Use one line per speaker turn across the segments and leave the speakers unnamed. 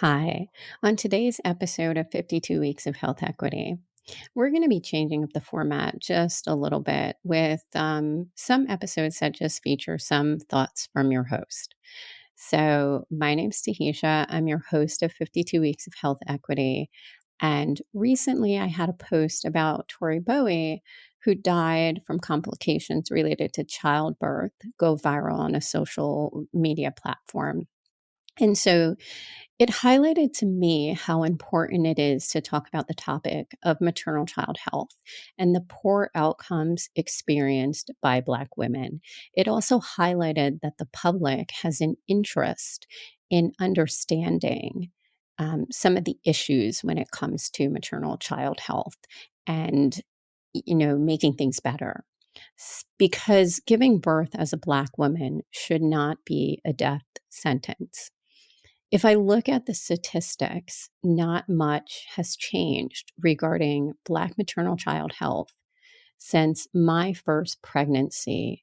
Hi. On today's episode of 52 Weeks of Health Equity, we're going to be changing up the format just a little bit with some episodes that just feature some thoughts from your host. So, my name's Tahitia. I'm your host of 52 Weeks of Health Equity. And recently I had a post about Tori Bowie, who died from complications related to childbirth, go viral on a social media platform. And so it highlighted to me how important it is to talk about the topic of maternal child health and the poor outcomes experienced by Black women. It also highlighted that the public has an interest in understanding some of the issues when it comes to maternal child health and making things better. Because giving birth as a Black woman should not be a death sentence. If I look at the statistics, not much has changed regarding Black maternal child health since my first pregnancy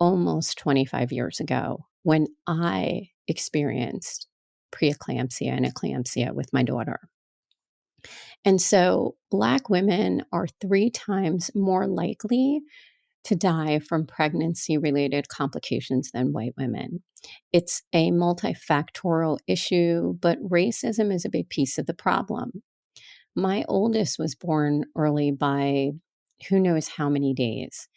almost 25 years ago when I experienced preeclampsia and eclampsia with my daughter. And so Black women are 3 times more likely to die from pregnancy related complications than white women. It's a multifactorial issue, but racism is a big piece of the problem. My oldest was born early by who knows how many days.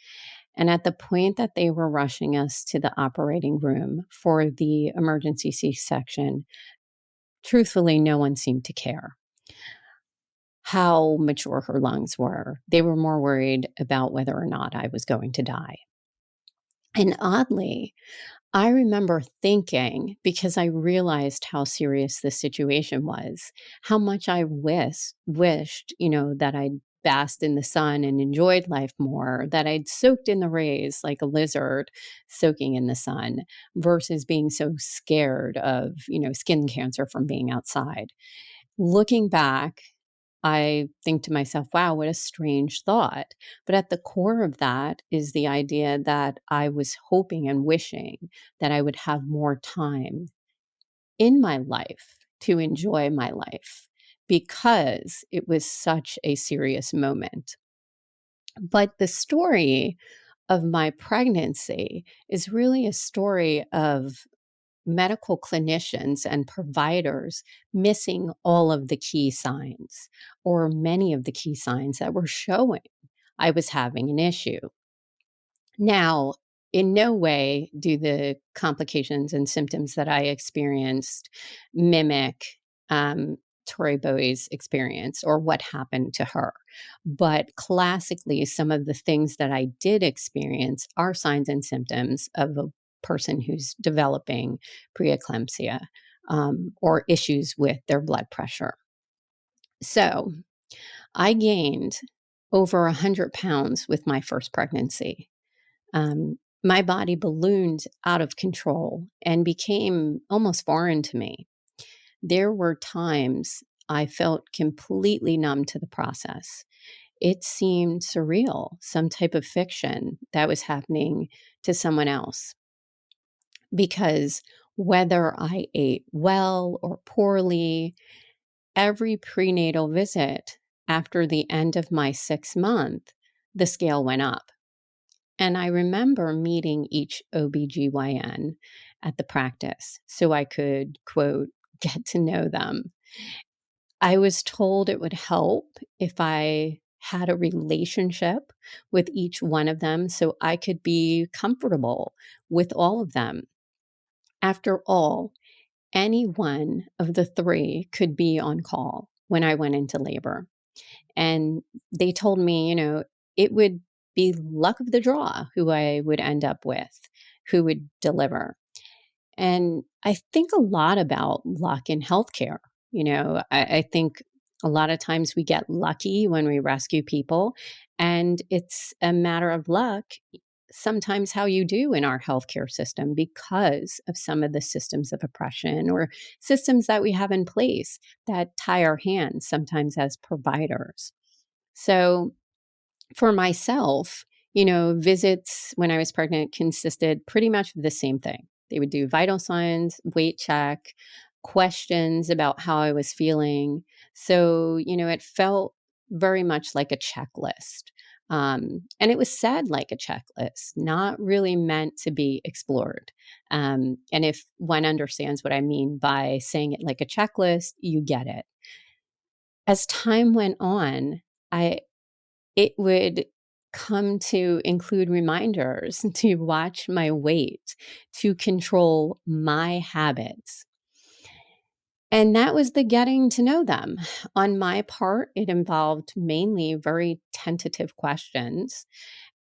And at the point that they were rushing us to the operating room for the emergency C section, truthfully, no one seemed to care how mature her lungs were. They were more worried about whether or not I was going to die. And oddly, I remember thinking, because I realized how serious the situation was, how much I wished, that I'd basked in the sun and enjoyed life more, that I'd soaked in the rays like a lizard soaking in the sun versus being so scared of, skin cancer from being outside. Looking back, I think to myself, wow, what a strange thought. But at the core of that is the idea that I was hoping and wishing that I would have more time in my life to enjoy my life because it was such a serious moment. But the story of my pregnancy is really a story of medical clinicians and providers missing all of the key signs or many of the key signs that were showing I was having an issue. Now, in no way do the complications and symptoms that I experienced mimic Tori Bowie's experience or what happened to her. But classically, some of the things that I did experience are signs and symptoms of a person who's developing preeclampsia or issues with their blood pressure. So I gained over 100 pounds with my first pregnancy. My body ballooned out of control and became almost foreign to me. There were times I felt completely numb to the process. It seemed surreal, some type of fiction that was happening to someone else. Because whether I ate well or poorly, every prenatal visit after the end of my 6 month, the scale went up. And I remember meeting each OBGYN at the practice so I could, quote, get to know them. I was told it would help if I had a relationship with each one of them so I could be comfortable with all of them. After all, any one of the three could be on call when I went into labor. And they told me, it would be luck of the draw who I would end up with, who would deliver. And I think a lot about luck in healthcare. I think a lot of times we get lucky when we rescue people, and it's a matter of luck sometimes how you do in our healthcare system because of some of the systems of oppression or systems that we have in place that tie our hands sometimes as providers. So for myself, visits when I was pregnant consisted pretty much of the same thing. They would do vital signs, weight check, questions about how I was feeling. So, it felt very much like a checklist. And it was said like a checklist, not really meant to be explored. And if one understands what I mean by saying it like a checklist, you get it. As time went on, I it would come to include reminders to watch my weight, to control my habits. And that was the getting to know them. On my part, it involved mainly very tentative questions.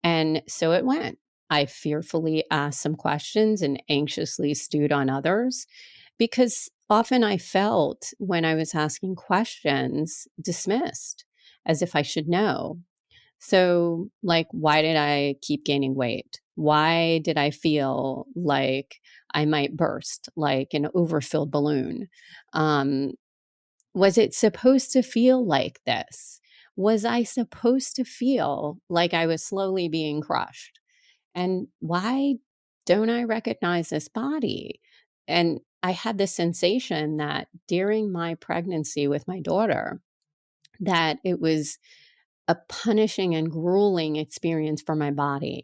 And so it went. I fearfully asked some questions and anxiously stewed on others because often I felt when I was asking questions dismissed as if I should know. So, like, why did I keep gaining weight? Why did I feel like I might burst, like an overfilled balloon? Um, was it supposed to feel like this? Was I supposed to feel like I was slowly being crushed? And why don't I recognize this body? And I had this sensation that during my pregnancy with my daughter, that it was a punishing and grueling experience for my body.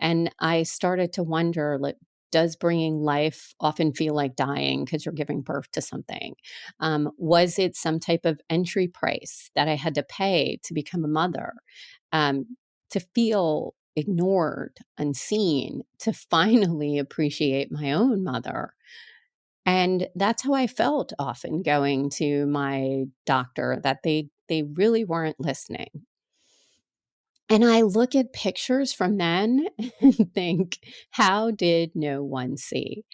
And I started to wonder, like, does bringing life often feel like dying because you're giving birth to something? Was it some type of entry price that I had to pay to become a mother? To feel ignored, unseen, to finally appreciate my own mother. And that's how I felt often going to my doctor, that they really weren't listening. And I look at pictures from then and think, how did no one see?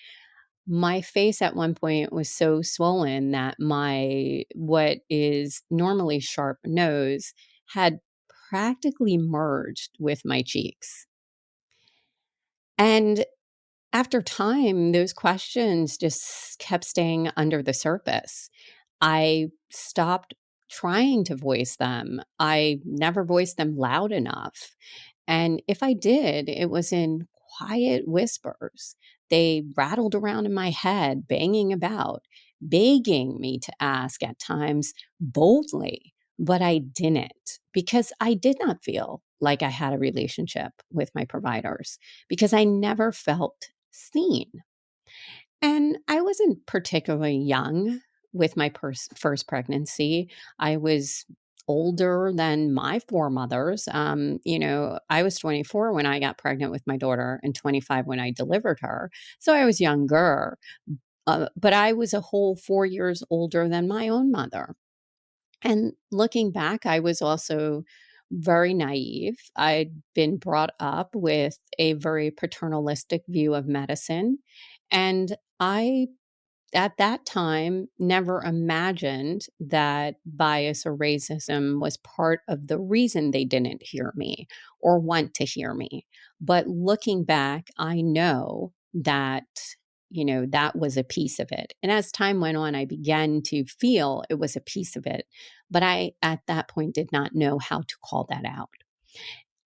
My face at one point was so swollen that my what is normally sharp nose had practically merged with my cheeks. And after time, those questions just kept staying under the surface. I stopped trying to voice them. I never voiced them loud enough. And if I did, it was in quiet whispers. They rattled around in my head, banging about, begging me to ask at times boldly. But I didn't because I did not feel like I had a relationship with my providers because I never felt seen. And I wasn't particularly young with my first pregnancy. I was older than my four mothers. I was 24 when I got pregnant with my daughter and 25 when I delivered her. So I was younger, but I was a whole 4 years older than my own mother. And looking back, I was also very naive. I'd been brought up with a very paternalistic view of medicine. And I at that time never imagined that bias or racism was part of the reason they didn't hear me or want to hear me. But looking back, I know that, that was a piece of it. And as time went on, I began to feel it was a piece of it. But I, at that point, did not know how to call that out.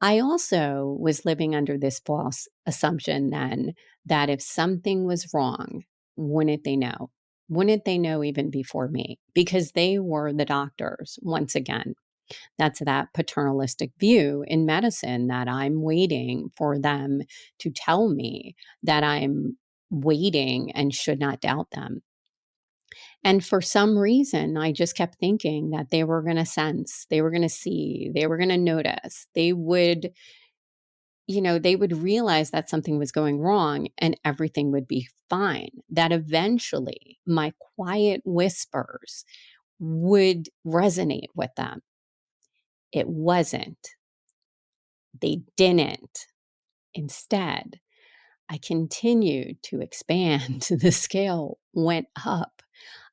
I also was living under this false assumption then that if something was wrong, wouldn't they know? Wouldn't they know even before me? Because they were the doctors. Once again, that's that paternalistic view in medicine that I'm waiting for them to tell me that I'm waiting and should not doubt them. And for some reason, I just kept thinking that they were going to sense, they were going to see, they were going to notice, they would realize that something was going wrong and everything would be fine. That eventually my quiet whispers would resonate with them. It wasn't. They didn't. Instead, I continued to expand. The scale went up.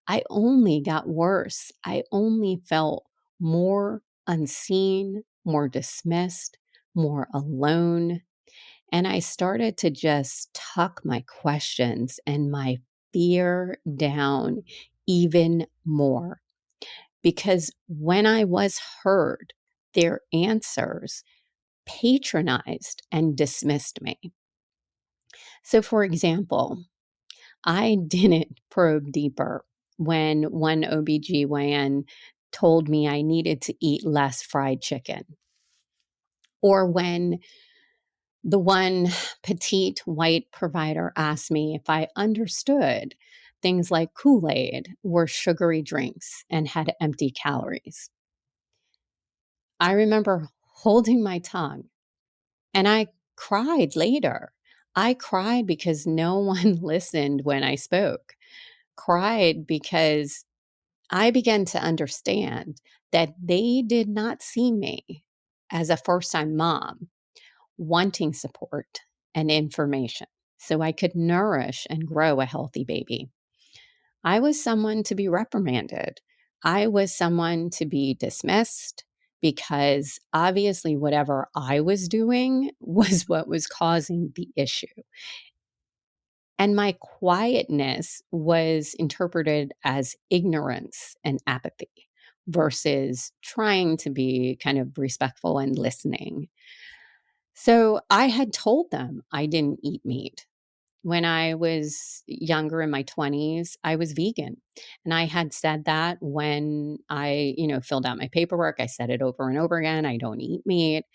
I only got worse. I only felt more unseen, more dismissed, more alone. And I started to just tuck my questions and my fear down even more. Because when I was heard, their answers patronized and dismissed me. So, for example, I didn't probe deeper. when one OBGYN told me I needed to eat less fried chicken, or when the one petite white provider asked me if I understood things like Kool-Aid were sugary drinks and had empty calories. I remember holding my tongue, and I cried later. I cried because no one listened when I spoke. Cried because I began to understand that they did not see me as a first time mom wanting support and information so I could nourish and grow a healthy baby. I was someone to be reprimanded. I was someone to be dismissed because obviously whatever I was doing was what was causing the issue. And my quietness was interpreted as ignorance and apathy versus trying to be kind of respectful and listening. So I had told them I didn't eat meat. When I was younger in my 20s, I was vegan. And I had said that when I, filled out my paperwork. I said it over and over again. I don't eat meat.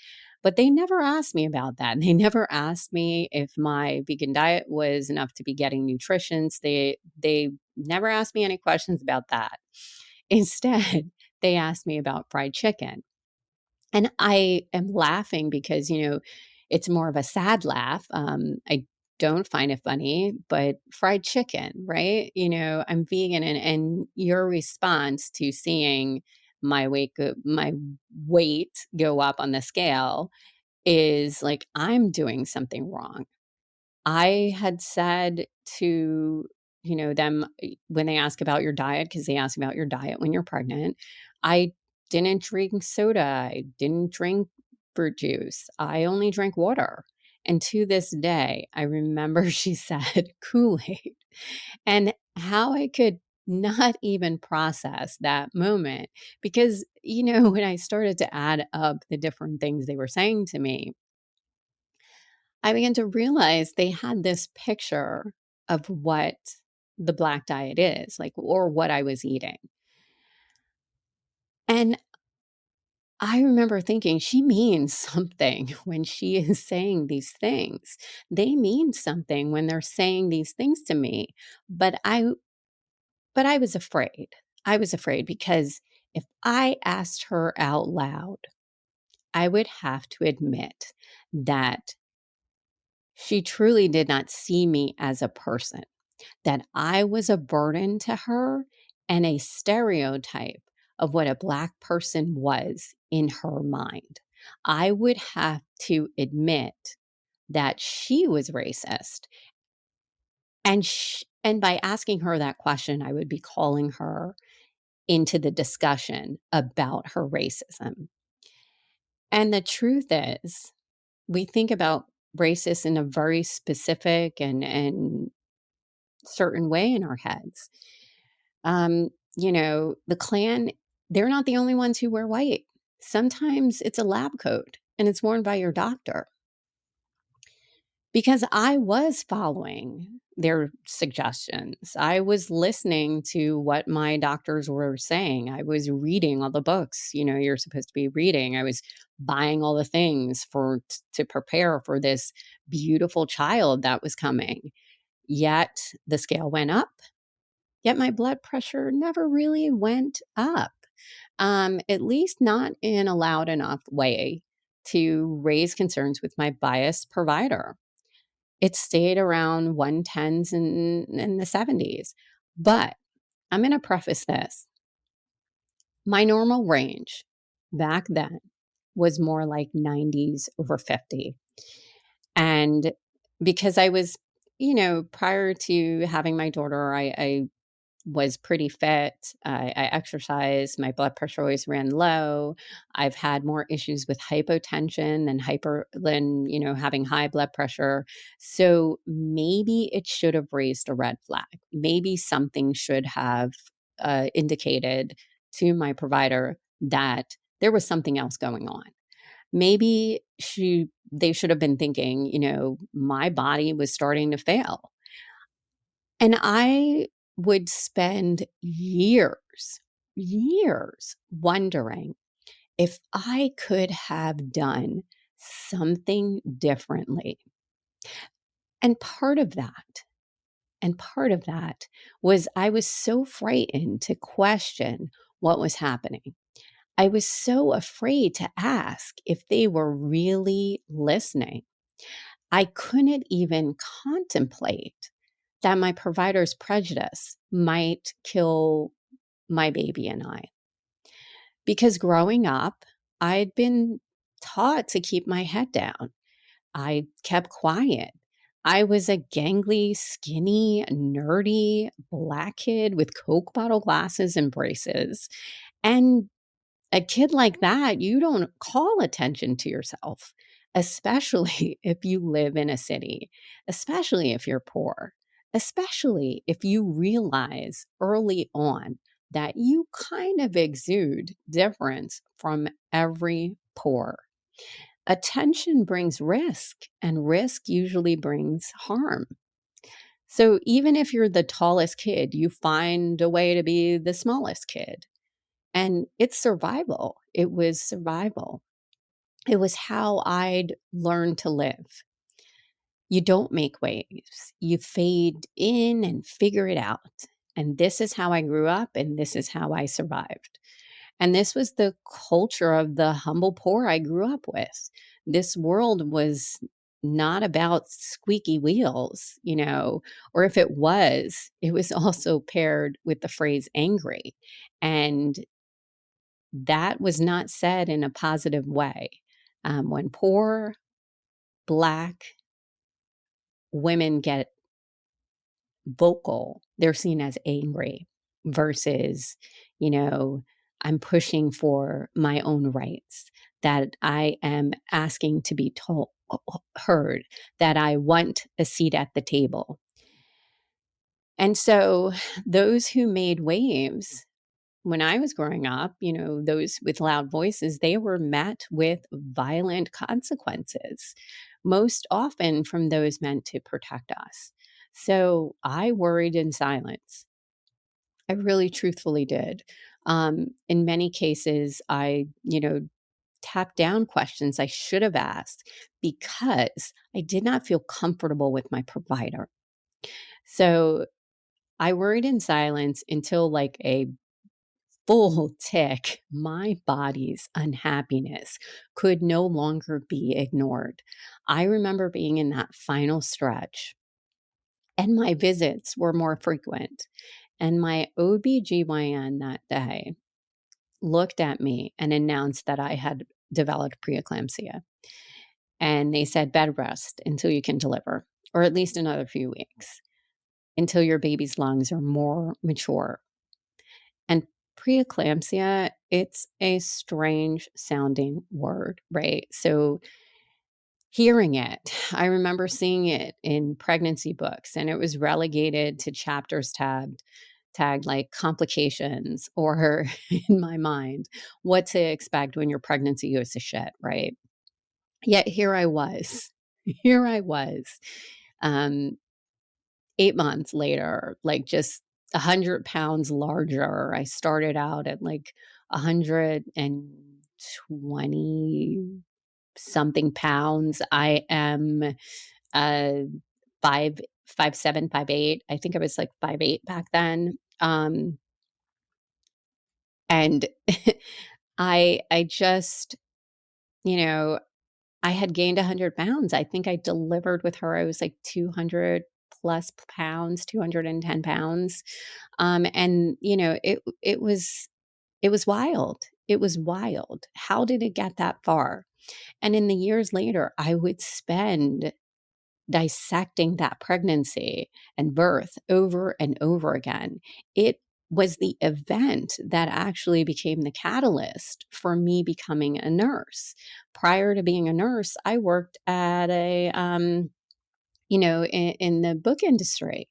But they never asked me about that. They never asked me if my vegan diet was enough to be getting nutritions. They never asked me any questions about that. Instead, they asked me about fried chicken. And I am laughing because, it's more of a sad laugh. I don't find it funny, but fried chicken, right? I'm vegan, and your response to seeing my weight go up on the scale is like, I'm doing something wrong. I had said to, them when they ask about your diet, because they ask about your diet when you're pregnant, I didn't drink soda. I didn't drink fruit juice. I only drank water. And to this day, I remember she said Kool-Aid, and how I could not even process that moment because, when I started to add up the different things they were saying to me, I began to realize they had this picture of what the Black diet is, like, or what I was eating. And I remember thinking, she means something when she is saying these things. They mean something when they're saying these things to me. But I was afraid. I was afraid because if I asked her out loud, I would have to admit that she truly did not see me as a person, that I was a burden to her and a stereotype of what a Black person was in her mind. I would have to admit that she was racist. And by asking her that question, I would be calling her into the discussion about her racism. And the truth is, we think about racist in a very specific and certain way in our heads. The Klan, they're not the only ones who wear white. Sometimes it's a lab coat and it's worn by your doctor. Because I was following their suggestions. I was listening to what my doctors were saying. I was reading all the books, you're supposed to be reading. I was buying all the things to prepare for this beautiful child that was coming. Yet the scale went up. Yet my blood pressure never really went up, at least not in a loud enough way to raise concerns with my biased provider. It stayed around 110s in the 70s. But I'm going to preface this. My normal range back then was more like 90s over 50. And because I was, prior to having my daughter, I was pretty fit. I exercised. My blood pressure always ran low. I've had more issues with hypotension than having high blood pressure. So maybe it should have raised a red flag. Maybe something should have indicated to my provider that there was something else going on. Maybe they should have been thinking, my body was starting to fail. And I would spend years wondering if I could have done something differently. And part of that was I was so frightened to question what was happening. I was so afraid to ask if they were really listening. I couldn't even contemplate that my provider's prejudice might kill my baby and I. Because growing up, I'd been taught to keep my head down. I kept quiet. I was a gangly, skinny, nerdy black kid with Coke bottle glasses and braces. And a kid like that, you don't call attention to yourself, especially if you live in a city, especially if you're poor, especially if you realize early on that you kind of exude difference from every poor. Attention brings risk, and risk usually brings harm. So even if you're the tallest kid, you find a way to be the smallest kid. And it's survival. It was survival. It was how I'd learned to live. You don't make waves, you fade in and figure it out. And this is how I grew up, and this is how I survived. And this was the culture of the humble poor I grew up with. This world was not about squeaky wheels, or if it was also paired with the phrase angry. And that was not said in a positive way. When poor Black women get vocal, they're seen as angry versus, you know, I'm pushing for my own rights, that I am asking to be told, heard, that I want a seat at the table. And so those who made waves when I was growing up, those with loud voices, they were met with violent consequences, most often from those meant to protect us. So I worried in silence. I really truthfully did. In many cases, I tapped down questions I should have asked because I did not feel comfortable with my provider. So I worried in silence until like a full tick, my body's unhappiness could no longer be ignored. I remember being in that final stretch, and my visits were more frequent. And my OBGYN that day looked at me and announced that I had developed preeclampsia. And they said, bed rest until you can deliver, or at least another few weeks until your baby's lungs are more mature. And preeclampsia, it's a strange sounding word, right? So hearing it, I remember seeing it in pregnancy books, and it was relegated to chapters tagged like complications, or in my mind, what to expect when your pregnancy goes to shit, right? Yet here I was. Here I was. Um, 8 months later, like just 100 pounds larger. I started out at like 120 something pounds. I am uh 5'7", 5'8". I think I was like 5'8" back then. And I just, you know, I had gained 100 pounds. I think I delivered with her. I was like 200 plus pounds, 210 pounds. And it was wild. It was wild. How did it get that far? And in the years later, I would spend dissecting that pregnancy and birth over and over again. It was the event that actually became the catalyst for me becoming a nurse. Prior to being a nurse, I worked at in the book industry.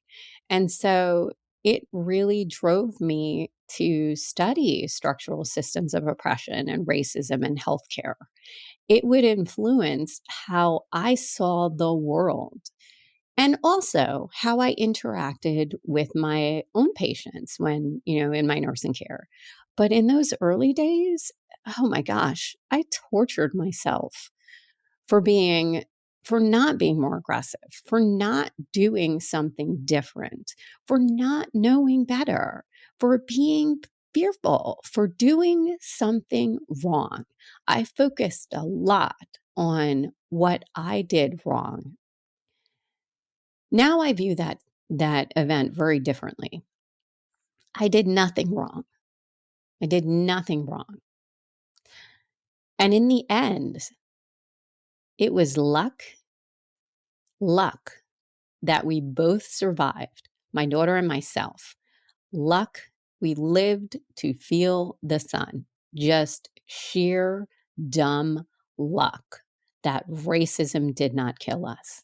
And so it really drove me to study structural systems of oppression and racism in healthcare. It would influence how I saw the world. And also how I interacted with my own patients when, in my nursing care. But in those early days, oh my gosh, I tortured myself for being for not being more aggressive, for not doing something different, for not knowing better, for being fearful, for doing something wrong. I focused a lot on what I did wrong. Now I view that event very differently. I did nothing wrong. I did nothing wrong. And in the end, it was luck that we both survived, my daughter and myself. Luck, we lived to feel the sun. Just sheer dumb luck that racism did not kill us.